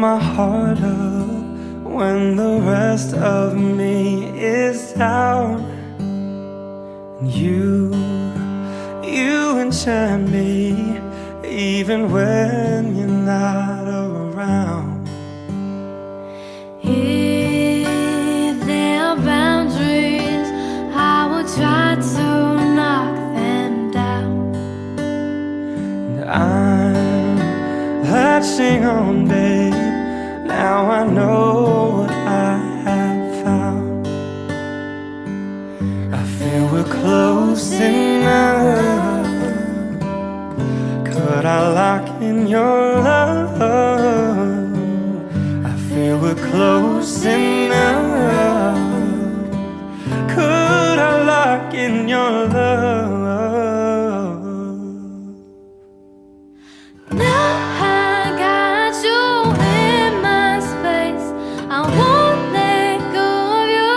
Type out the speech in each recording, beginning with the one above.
my heart up when the rest of me is down. And you enchant me even when you're not around. If there are boundaries, I will try to knock them down. And I'm latching on, babe. Now I know what I have found. I feel we're close enough. Could I lock in your love? I feel we're close enough. Could I lock in your love? Now I got you in my space, I won't let go of you.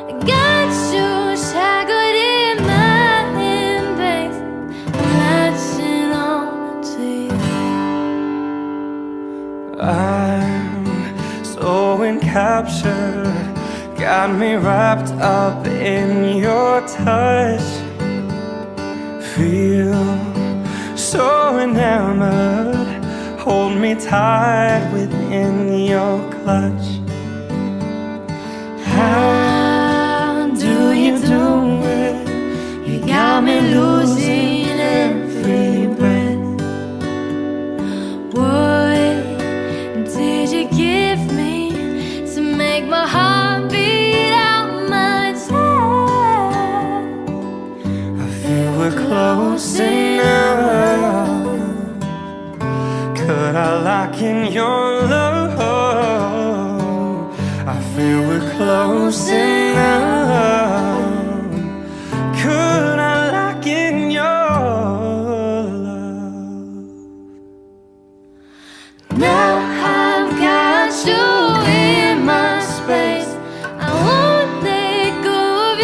I got you shackled in my embrace, latching on to you. I'm so encaptured, got me wrapped up in your touch. Feel so enamored, hold me tight within your clutch. How do you do it? You got me losing every breath. What did you give me to make my heart beat out my chest? I feel we're close enough. Could I lock in your love? I feel we're close enough. Could I lock in your love? Now I've got you in my space, I won't let go of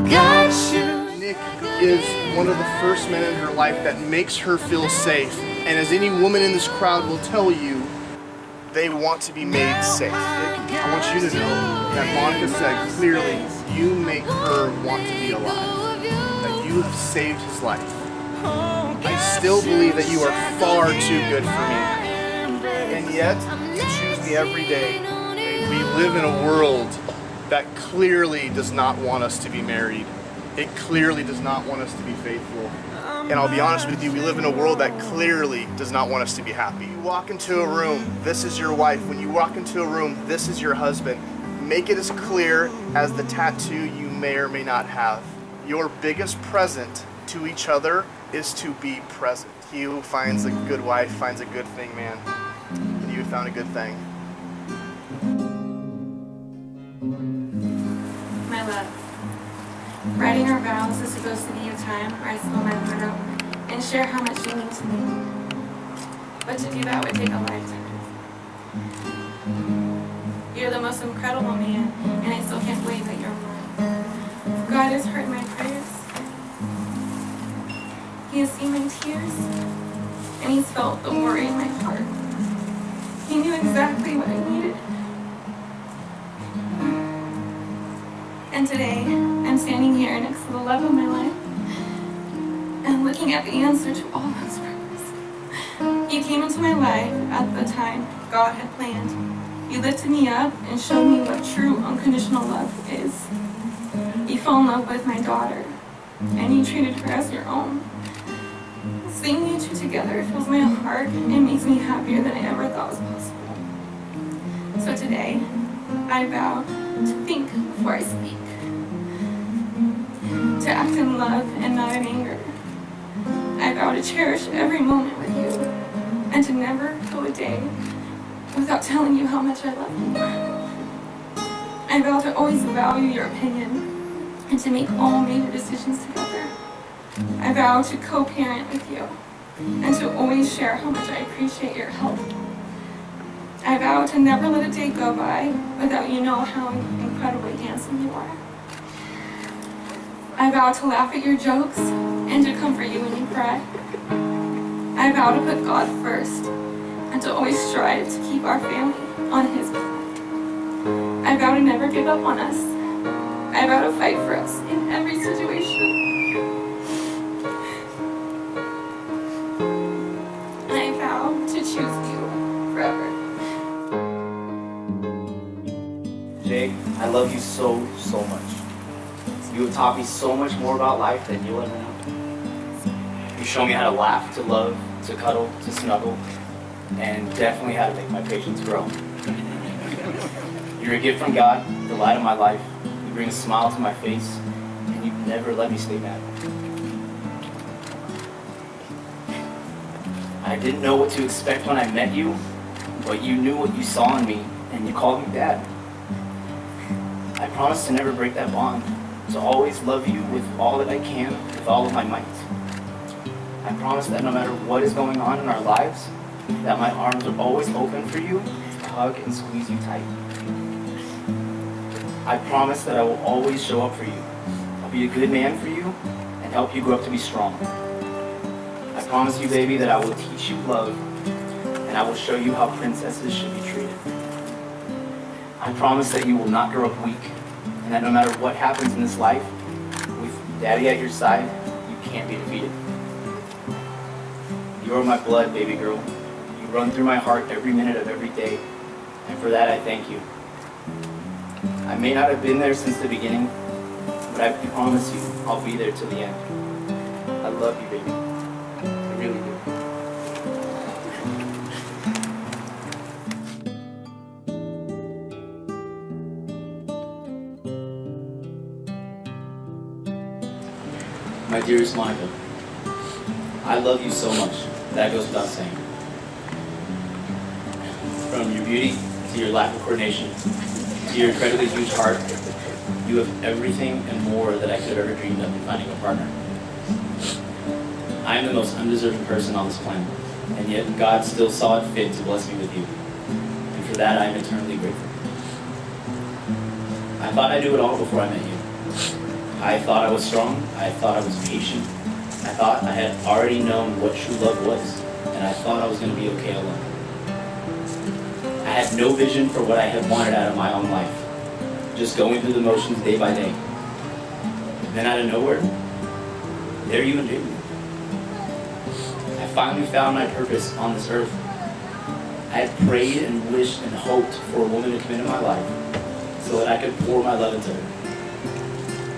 you. Got you. Nick is one of the first men in her life that makes her feel safe. And as any woman in this crowd will tell you, they want to be made safe. Nick, I want you to know that Monika said clearly, you make her want to be alive. That you have saved his life. I still believe that you are far too good for me. And yet, you choose me every day. We live in a world that clearly does not want us to be married. It clearly does not want us to be faithful. And I'll be honest with you, we live in a world that clearly does not want us to be happy. You walk into a room, this is your wife. When you walk into a room, this is your husband. Make it as clear as the tattoo you may or may not have. Your biggest present to each other is to be present. He who finds a good wife finds a good thing, man. And you have found a good thing. My love, writing our vows is supposed to be a time where I spill my heart out and share how much you mean to me. But to do that would take a lifetime. You're the most incredible man, and I still can't believe that you're mine. God has heard my prayers. He has seen my tears, and he's felt the worry in my heart. He knew exactly what I needed. And today, I'm standing here next to the love of my life and looking at the answer to all those prayers. You came into my life at the time God had planned. You lifted me up and showed me what true unconditional love is. You fell in love with my daughter, and you treated her as your own. Seeing you two together fills my heart and makes me happier than I ever thought was possible. So today, I vow to think before I speak, to act in love and not in anger. I vow to cherish every moment with you and to never go a day without telling you how much I love you. I vow to always value your opinion and to make all major decisions together. I vow to co-parent with you and to always share how much I appreciate your help. I vow to never let a day go by without you know how incredibly handsome you are. I vow to laugh at your jokes and to comfort you when you cry. I vow to put God first and to always strive to keep our family on His path. I vow to never give up on us. I vow to fight for us in every situation. I vow to choose you forever. Jake, I love you so much. You have taught me so much more about life than you'll ever know. You show me how to laugh, to love, to cuddle, to snuggle, and definitely how to make my patience grow. You're a gift from God, the light of my life. You bring a smile to my face, and you never let me stay mad. I didn't know what to expect when I met you, but you knew what you saw in me, and you called me Dad. I promise to never break that bond, to always love you with all that I can, with all of my might. I promise that no matter what is going on in our lives, that my arms are always open for you to hug and squeeze you tight. I promise that I will always show up for you. I'll be a good man for you and help you grow up to be strong. I promise you, baby, that I will teach you love and I will show you how princesses should be treated. I promise that you will not grow up weak and that no matter what happens in this life, with Daddy at your side, you can't be defeated. You are my blood, baby girl. You run through my heart every minute of every day, and for that I thank you. I may not have been there since the beginning, but I promise you I'll be there till the end. I love you, baby. I really do. My dearest Monika, I love you so much. That goes without saying. From your beauty to your lack of coordination to your incredibly huge heart, you have everything and more that I could have ever dreamed of in finding a partner. I am the most undeserving person on this planet, and yet God still saw it fit to bless me with you. And for that I am eternally grateful. I thought I knew it all before I met you. I thought I was strong, I thought I was patient, I thought I had already known what true love was, and I thought I was going to be okay alone. I had no vision for what I had wanted out of my own life, just going through the motions day by day. Then out of nowhere, there you and me. I finally found my purpose on this earth. I had prayed and wished and hoped for a woman to come into my life so that I could pour my love into her.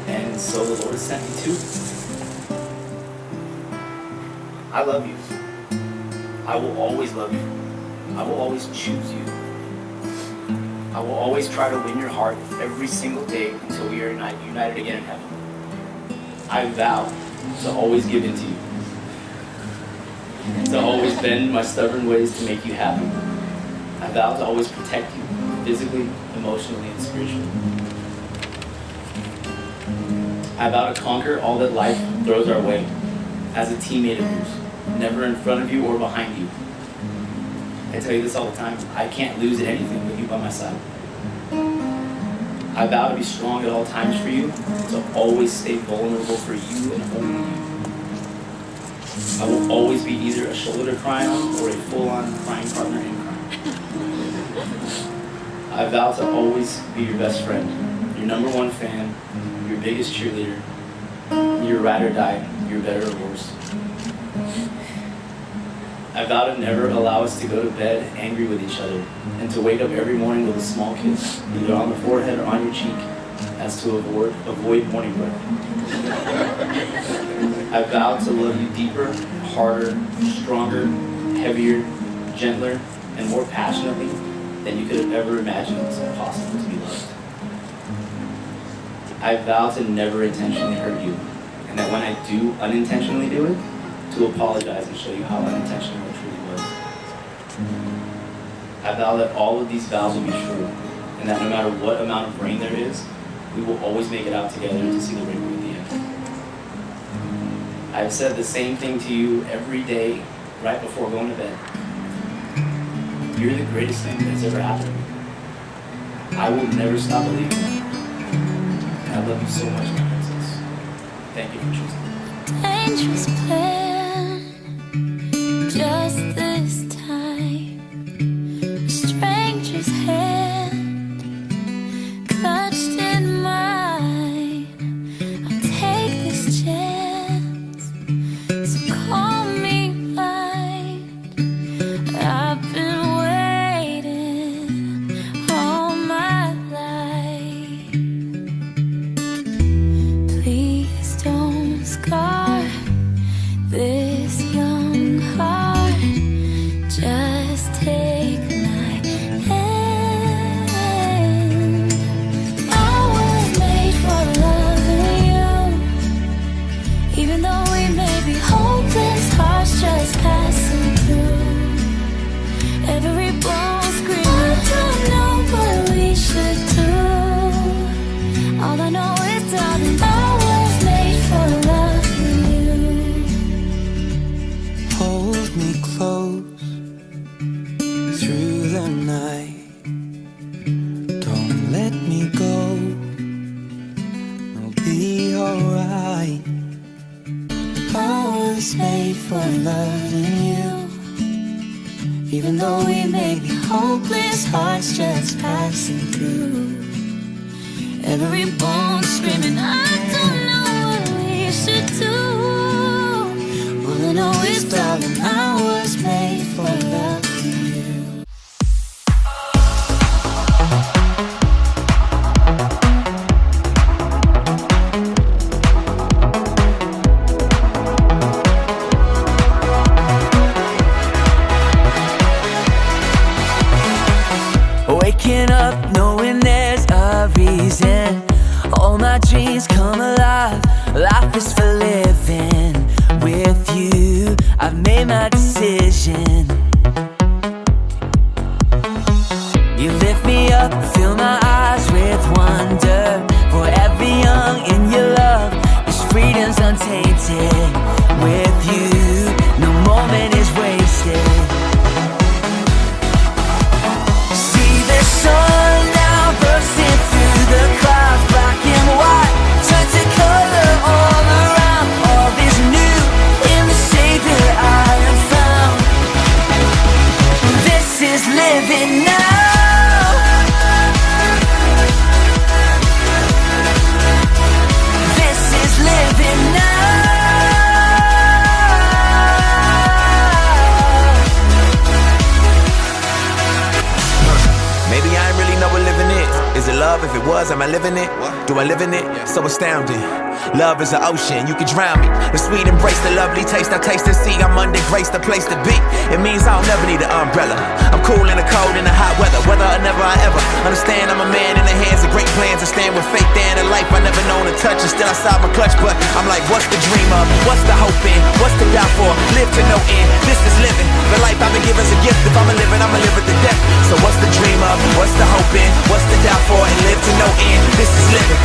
And so the Lord has sent me too. I love you. I will always love you. I will always choose you. I will always try to win your heart every single day until we are united again in heaven. I vow to always give in to you. To always bend my stubborn ways to make you happy. I vow to always protect you, physically, emotionally, and spiritually. I vow to conquer all that life throws our way as a teammate of yours, never in front of you or behind you. I tell you this all the time, I can't lose at anything with you by my side. I vow to be strong at all times for you, to always stay vulnerable for you and only you. I will always be either a shoulder to cry on or a full-on crying partner in crime. I vow to always be your best friend, your number one fan, your biggest cheerleader, your ride or die, your better or worse. I vow to never allow us to go to bed angry with each other and to wake up every morning with a small kiss, either on the forehead or on your cheek, as to avoid morning breath. I vow to love you deeper, harder, stronger, heavier, gentler, and more passionately than you could have ever imagined it possible to be loved. I vow to never intentionally hurt you, and that when I do unintentionally do it, to apologize and show you how unintentional it truly was. I vow that all of these vows will be true, and that no matter what amount of rain there is, we will always make it out together to see the rainbow at the end. I've said the same thing to you every day right before going to bed. You're the greatest thing that's ever happened to me. I will never stop believing. And I love you so much, my princess. Thank you for choosing me. Dangerous plan for loving you. Even though we may be hopeless, hearts just passing through. Every bone screaming, I don't know what we should do. All I know is, darling, I was made for loving you. Waking up knowing there's a reason. All my dreams come alive. Life is for living. With you, I've made my decision. You lift me up, fill my eyes with wonder. Forever young in your love, this freedom's untainted. With you, no moment is wasted. Sun now bursting through the clouds, black and white, turn to color all around. All is new in the Savior I have found. This is living now. This is living now. Maybe I ain't really know what living is. Is it love? If it was, am I living it? Do I live in it? So astounding. Love is an ocean, you can drown me. The sweet embrace, the lovely taste, I taste and see. I'm under grace, the place to be. It means I'll never need an umbrella. I'm cool in the cold, in the hot weather. Whether or never I ever understand, I'm a man in the hands of great plans. I stand with faith there in a life I never known to touch. And still outside my clutch, but I'm like, what's the dream of? What's the hope in? What's to die for? Live to no end. This is living. The life I've been given is a gift. If I'm a living, I'ma live it to death. So what's the dream of? What's the hope in? What's to die for? And live to no end. This is living.